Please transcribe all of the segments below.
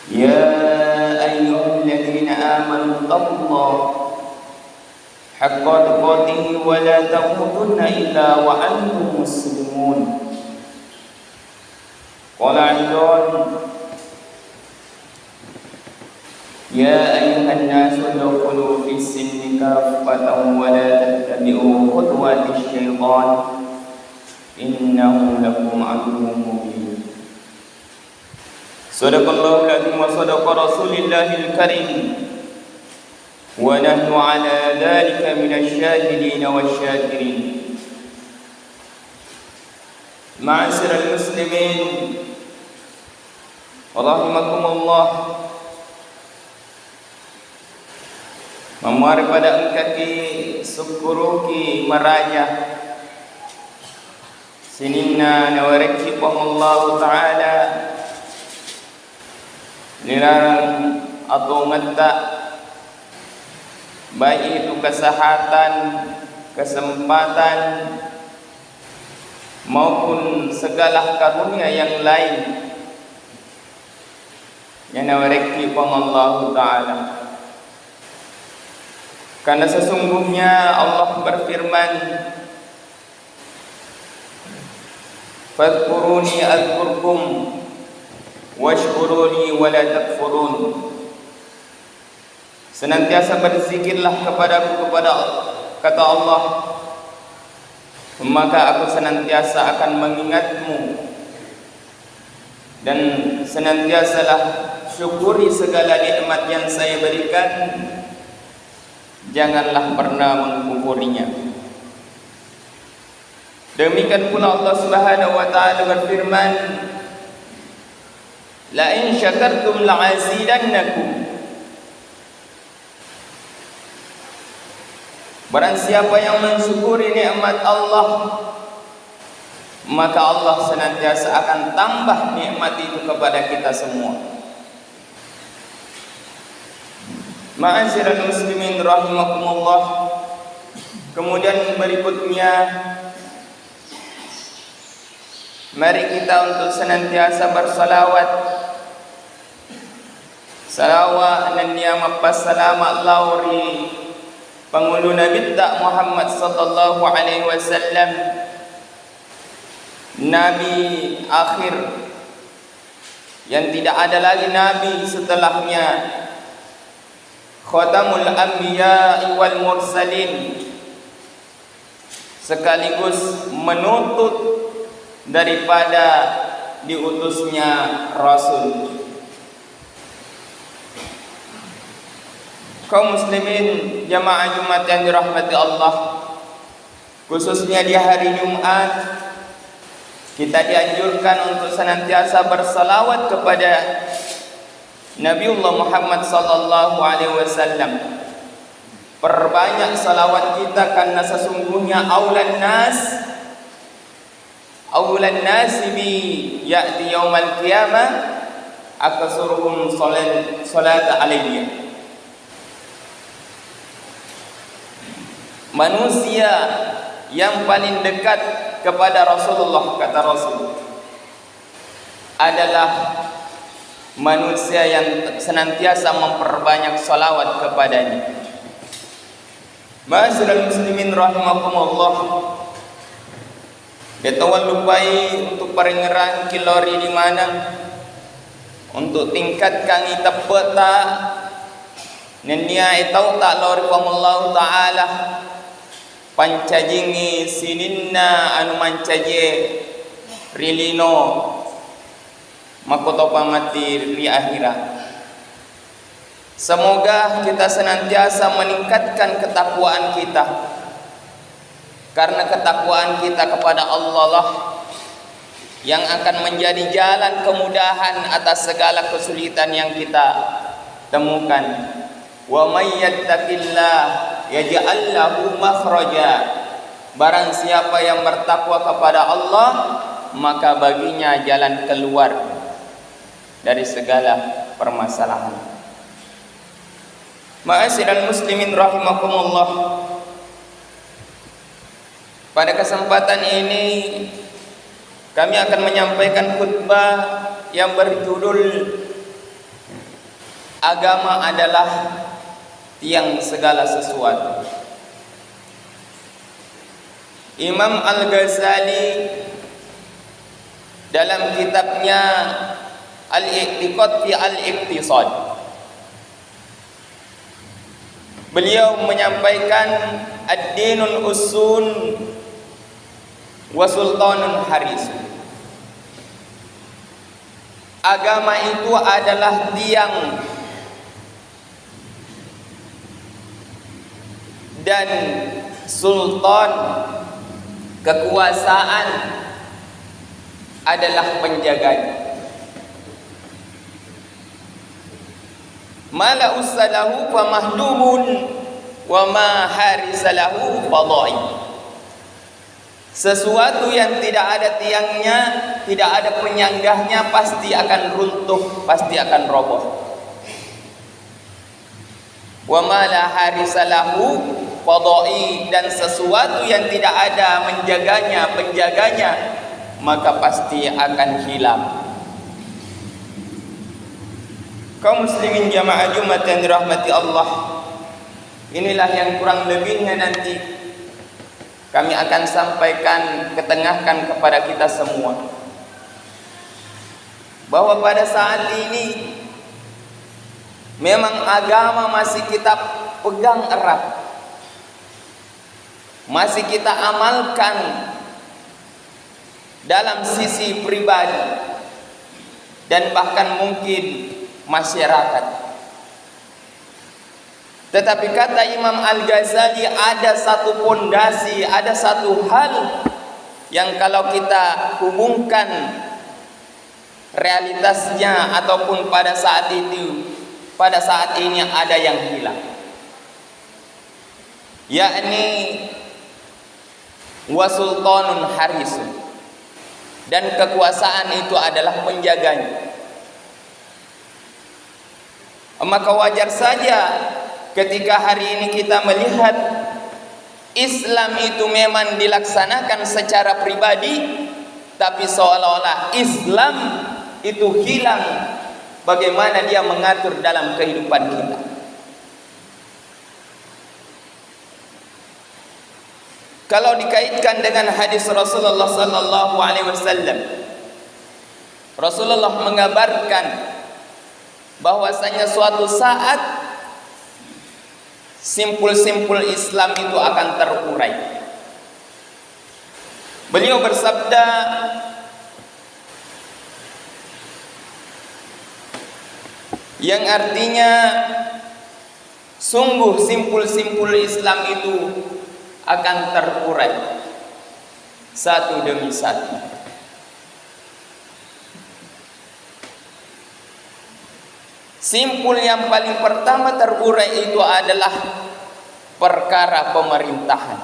يا أيها الذين آمنوا اتقوا الله حق تقاته ولا تموتن إلا وأنتم مسلمون. قال أيضا يا أيها الناس ادخلوا في السلم كافة ولا تتبعوا خطوات الشيطان إنه لكم عدو مبين. صدق الله العظيم وصدق رسول الله الكريم ونحن على ذلك من الشاهدين والشاكرين. معاشر المسلمين رحمكم الله, memari pada engkaki syukuruki meraja sininna nawariki Allah Ta'ala nilarang atau ngeta baik itu kesehatan, kesempatan maupun segala karunia yang lain yang nawariki Allah Ta'ala. Karena sesungguhnya Allah berfirman, fadhkuruni adhkurkum washkuruni wala takfurun. Senantiasa berzikirlah kepadaku, kata Allah, maka aku senantiasa akan mengingatmu, dan senantiasalah syukuri segala nikmat yang saya berikan, janganlah pernah mengkufurinya. Demikian pula Allah Subhanahu wa taala berfirman, la in syakartum la'azidannakum. Barang siapa yang mensyukuri nikmat Allah, maka Allah senantiasa akan tambah nikmat itu kepada kita semua. Ma'asyiral muslimin rahimakumullah. Kemudian berikutnya, mari kita untuk senantiasa bersalawat. Salawat dan ni'mat salama lauri pangulu Nabi Muhammad sallallahu alaihi wasallam, nabi akhir yang tidak ada lagi nabi setelahnya, khatamul anbiya wal mursalin, sekaligus menuntut daripada diutusnya Rasul. Kaum muslimin jamaah Jumat yang dirahmati Allah, khususnya di hari Jumat, kita dianjurkan untuk senantiasa bersalawat kepada Nabiullah Muhammad sallallahu alaihi wasallam. Perbanyak salawat kita, karena sesungguhnya aulan nasi bi ya'ti yaumal qiyamah akasuruhum salata alaihi. Manusia yang paling dekat kepada Rasulullah, kata Rasul, adalah manusia yang senantiasa memperbanyak salawat kepadanya. Ma'asyiral muslimin rahimakumullah. Detawan lupai untuk perengerang kilori di mana untuk tingkatkan kita peta nenia itau tak lori Allah Ta'ala pancajingi sininna anu mancaje rilino makoto pamati ri akhirat. Semoga kita senantiasa meningkatkan ketakwaan kita, karena ketakwaan kita kepada Allah lah yang akan menjadi jalan kemudahan atas segala kesulitan yang kita temukan. Wa may yattaqillah yaj'al lahu makhraja. Barang siapa yang bertakwa kepada Allah, maka baginya jalan keluar dari segala permasalahan. Ma'asyiral muslimin rahimakumullah. Pada kesempatan ini kami akan menyampaikan khutbah yang berjudul agama adalah tiang segala sesuatu. Imam Al-Ghazali dalam kitabnya Al-I'tiqad fi Al-Iqtisad, beliau menyampaikan ad-dinul usun wa sultanun haris. Agama itu adalah tiang dan sultan, kekuasaan adalah penjaganya. Mala usalahu fa mahdumun wa ma harisalahu fadai. Sesuatu yang tidak ada tiangnya, tidak ada penyanggahnya, pasti akan runtuh, pasti akan roboh. Wa ma la harisalahu fadai, dan sesuatu yang tidak ada menjaganya, penjaganya, maka pasti akan hilang. Kaum muslimin jamaah Jumat yang dirahmati Allah, inilah yang kurang lebihnya nanti kami akan sampaikan, ketengahkan kepada kita semua, bahwa pada saat ini memang agama masih kita pegang erat, masih kita amalkan dalam sisi pribadi dan bahkan mungkin masyarakat. Tetapi kata Imam Al-Ghazali, ada satu pondasi, ada satu hal yang kalau kita hubungkan realitasnya ataupun pada saat itu, pada saat ini ada yang hilang, yakni wasultanun harisun, dan kekuasaan itu adalah penjaganya. Maka wajar saja ketika hari ini kita melihat Islam itu memang dilaksanakan secara pribadi, tapi seolah-olah Islam itu hilang bagaimana dia mengatur dalam kehidupan kita. Kalau dikaitkan dengan hadis Rasulullah sallallahu alaihi wasallam, Rasulullah mengabarkan bahwasanya suatu saat simpul-simpul Islam itu akan terurai. Beliau bersabda, yang artinya sungguh simpul-simpul Islam itu akan terurai satu demi satu. Simpul yang paling pertama terurai itu adalah perkara pemerintahan,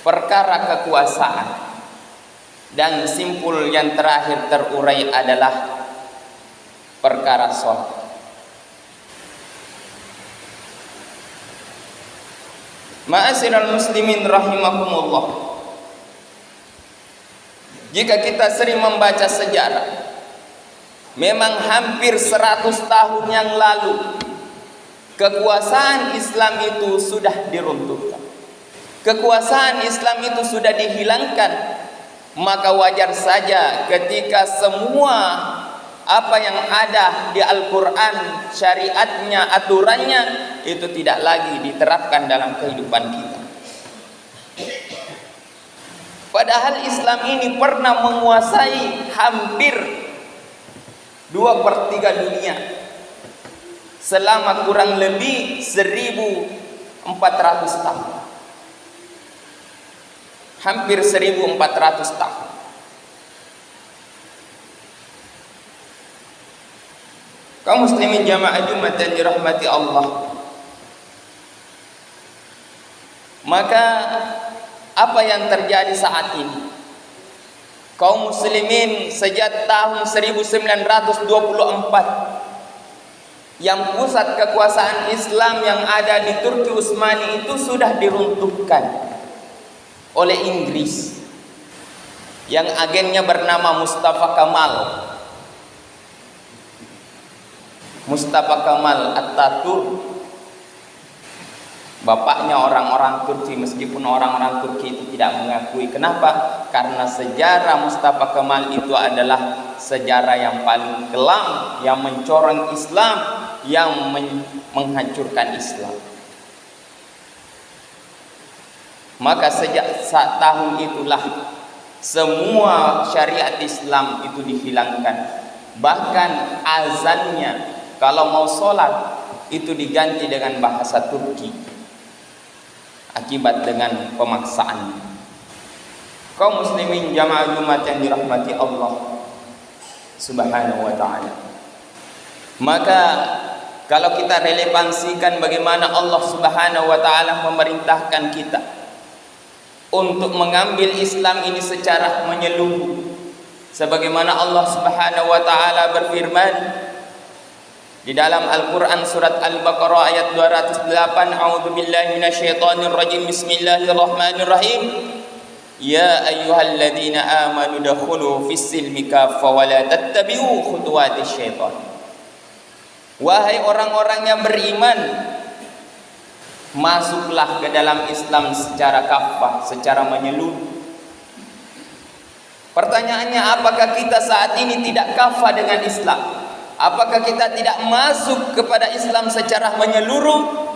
perkara kekuasaan, dan simpul yang terakhir terurai adalah perkara sholat. Ma'asyiral muslimin rahimakumullah, jika kita sering membaca sejarah, memang hampir 100 tahun yang lalu kekuasaan Islam itu sudah diruntuhkan, kekuasaan Islam itu sudah dihilangkan. Maka wajar saja ketika semua apa yang ada di Al-Quran, syariatnya, aturannya itu tidak lagi diterapkan dalam kehidupan kita. Padahal Islam ini pernah menguasai hampir 2/3 dunia selama kurang lebih 1400 tahun. Hampir 1400 tahun. Kaum muslimin jamaah Jumat yang dirahmati Allah, maka apa yang terjadi saat ini? Kaum muslimin sejak tahun 1924 yang pusat kekuasaan Islam yang ada di Turki Utsmani itu sudah diruntuhkan oleh Inggris yang agennya bernama Mustafa Kamal. Mustafa Kemal Atatürk, bapaknya orang-orang Turki, meskipun orang-orang Turki itu tidak mengakui. Kenapa? Karena sejarah Mustafa Kemal itu adalah sejarah yang paling kelam, yang mencoreng Islam, yang menghancurkan Islam. Maka sejak saat tahun itulah semua syariat Islam itu dihilangkan. Bahkan azannya kalau mau sholat itu diganti dengan bahasa Turki akibat dengan pemaksaan. Kaum muslimin jamaah Jumat yang dirahmati Allah Subhanahu wa ta'ala, maka kalau kita relevansikan bagaimana Allah Subhanahu wa ta'ala memerintahkan kita untuk mengambil Islam ini secara menyeluruh, sebagaimana Allah Subhanahu wa ta'ala berfirman di dalam Al-Quran surat Al-Baqarah ayat 208, A'udzubillahi minasyaitonir rajim, Bismillahirrahmanirrahim. Ya ayyuhalladzina amanu dakhulu fis-silmi kaffa wa la tattabi'u khutuwatis syaitan. Wahai orang-orang yang beriman, masuklah ke dalam Islam secara kafah, secara menyeluruh. Pertanyaannya, apakah kita saat ini tidak kafah dengan Islam? Apakah kita tidak masuk kepada Islam secara menyeluruh?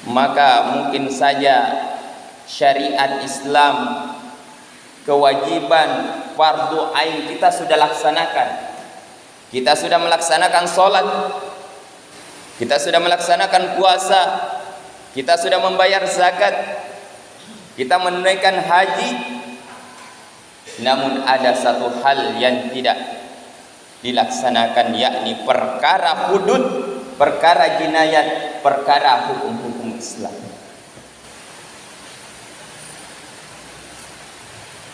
Maka mungkin saja syariat Islam, kewajiban fardu ain kita sudah laksanakan. Kita sudah melaksanakan sholat, kita sudah melaksanakan puasa, kita sudah membayar zakat, kita menunaikan haji. Namun ada satu hal yang tidak dilaksanakan, yakni perkara hudud, perkara jinayat, perkara hukum-hukum Islam.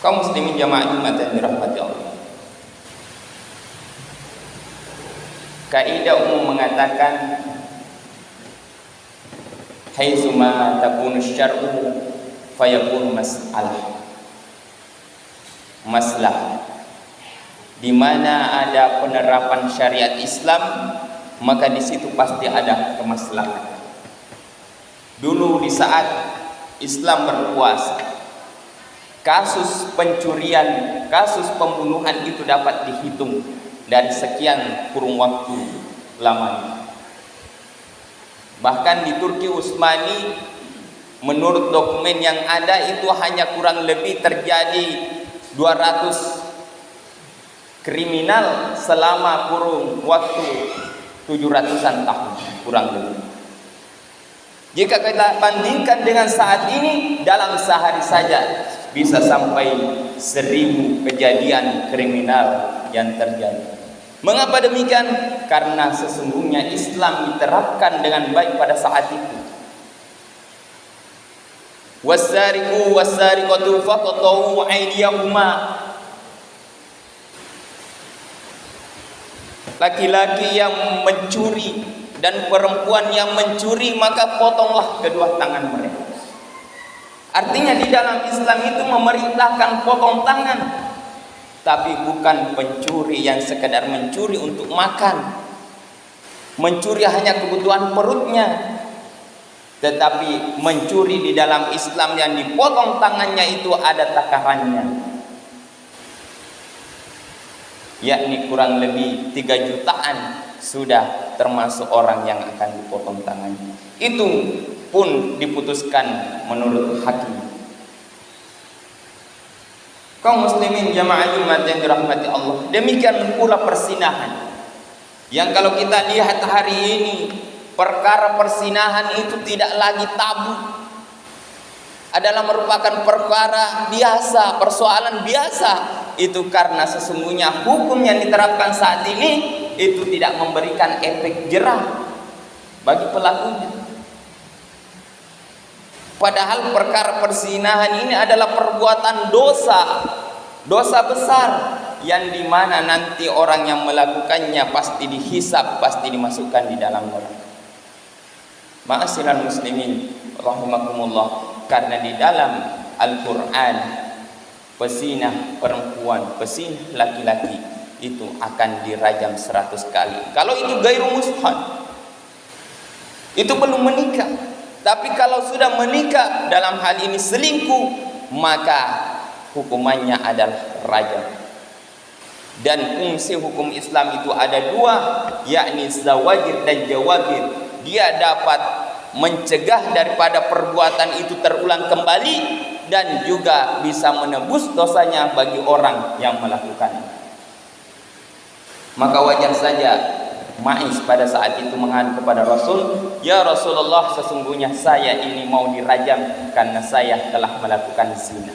Kaum muslimin jamaah Jumat yang dirahmati Allah, kaidah umum mengatakan haitsuma takunu syar'u fayakunu maslah. Di mana ada penerapan syariat Islam, maka di situ pasti ada kemaslahatan. Dulu di saat Islam berkuasa, kasus pencurian, kasus pembunuhan itu dapat dihitung dari sekian kurun waktu lamanya. Bahkan di Turki Utsmani, menurut dokumen yang ada itu hanya kurang lebih terjadi 200 kriminal selama kurun waktu 700-an tahun kurang lebih. Jika kita bandingkan dengan saat ini, dalam sehari saja bisa sampai 1000 kejadian kriminal yang terjadi. Mengapa demikian? Karena sesungguhnya Islam diterapkan dengan baik pada saat itu. Wasariqu wasariqatu faqatu aydiyahuma. Laki-laki yang mencuri dan perempuan yang mencuri, maka potonglah kedua tangan mereka. Artinya di dalam Islam itu memerintahkan potong tangan, tapi bukan pencuri yang sekedar mencuri untuk makan, mencuri hanya kebutuhan perutnya, tetapi mencuri di dalam Islam yang dipotong tangannya itu ada takarannya, yakni kurang lebih 3 jutaan sudah termasuk orang yang akan dipotong tangannya. Itu pun diputuskan menurut hakim. Kaum muslimin jamaah Jumat yang dirahmati Allah, demikian pula persinahan, yang kalau kita lihat hari ini, perkara persinahan itu tidak lagi tabu, adalah merupakan perkara biasa, persoalan biasa. Itu karena sesungguhnya hukum yang diterapkan saat ini itu tidak memberikan efek jerah bagi pelakunya. Padahal perkara persinahan ini adalah perbuatan dosa besar, yang dimana nanti orang yang melakukannya pasti dihisab, pasti dimasukkan di dalam neraka. Ma'asyiral muslimin rahimakumullah, karena di dalam Al-Quran pezinah perempuan, pezinah laki-laki itu akan dirajam 100 kali. Kalau itu gairu mushad, itu belum menikah. Tapi kalau sudah menikah, dalam hal ini selingkuh, maka hukumannya adalah rajam. Dan fungsi hukum Islam itu ada dua, yakni zawajir dan jawabir. Dia dapat mencegah daripada perbuatan itu terulang kembali, dan juga bisa menebus dosanya bagi orang yang melakukannya. Maka wajar saja Ma'is pada saat itu mengadu kepada Rasul, "Ya Rasulullah, sesungguhnya saya ini mau dirajam karena saya telah melakukan zina."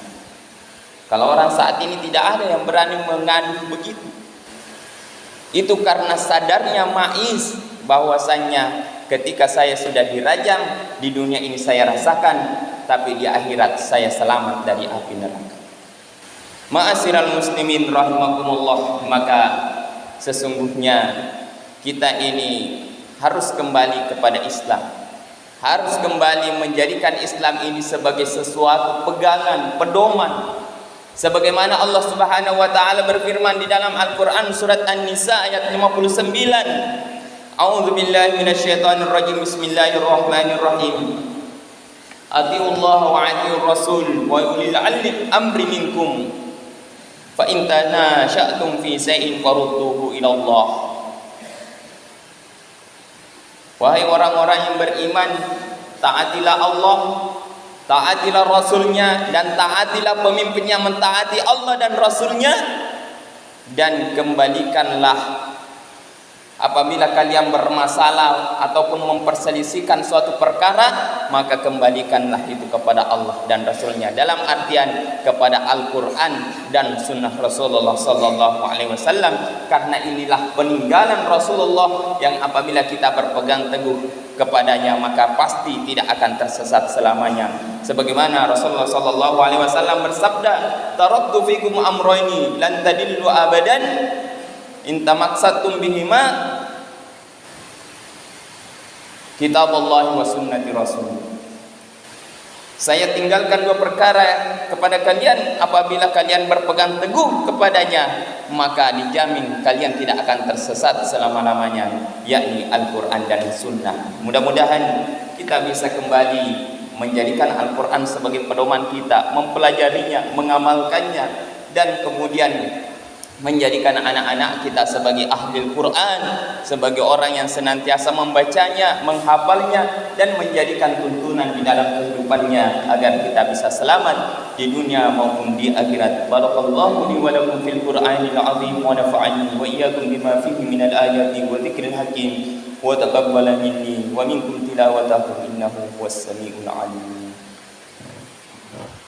Kalau orang saat ini tidak ada yang berani mengadu begitu. Itu karena sadarnya Ma'is bahwasannya ketika saya sudah dirajam, di dunia ini saya rasakan, tapi di akhirat saya selamat dari api neraka. Ma'asyiral muslimin rahimakumullah, maka sesungguhnya kita ini harus kembali kepada Islam, harus kembali menjadikan Islam ini sebagai sesuatu pegangan, pedoman. Sebagaimana Allah Subhanahu wa taala berfirman di dalam Al-Qur'an surat An-Nisa ayat 59. A'udzu billahi minasyaitonir rajim. Bismillahirrahmanirrahim. Atiullaha wa atiur rasul wa ulil amri minkum. Fa in tanasha'tum fi shay'in farudduhu ila Allah. Wahai orang-orang yang beriman, taatilah Allah, taatilah Rasulnya, dan taatilah pemimpinnya mentaati Allah dan Rasulnya, dan kembalikanlah apabila kalian bermasalah ataupun memperselisihkan suatu perkara, maka kembalikanlah itu kepada Allah dan Rasulnya, dalam artian kepada Al-Quran dan Sunnah Rasulullah Sallallahu Alaihi Wasallam, karena inilah peninggalan Rasulullah yang apabila kita berpegang teguh kepadanya maka pasti tidak akan tersesat selamanya. Sebagaimana Rasulullah Sallallahu Alaihi Wasallam bersabda, "Taraktu fikum amrayni lan tadillu abadan in tamassaktum bihima kitabullah wa sunnati rasul." Saya tinggalkan dua perkara kepada kalian, apabila kalian berpegang teguh kepadanya maka dijamin kalian tidak akan tersesat selama-lamanya, yakni Al-Quran dan Sunnah. Mudah-mudahan kita bisa kembali menjadikan Al-Quran sebagai pedoman kita, mempelajarinya, mengamalkannya, dan kemudian menjadikan anak-anak kita sebagai ahli Al-Quran, sebagai orang yang senantiasa membacanya, menghafalnya, dan menjadikan tuntunan di dalam kehidupannya agar kita bisa selamat di dunia maupun di akhirat. Barakallahu li wa lakum fil Qur'anil azim wa nafa'ani wa iyyakum bima fihi minal ayati wa dzikril hakim wa taqabbala minni wa minkum tilawatahu innahu huwas samiul alim.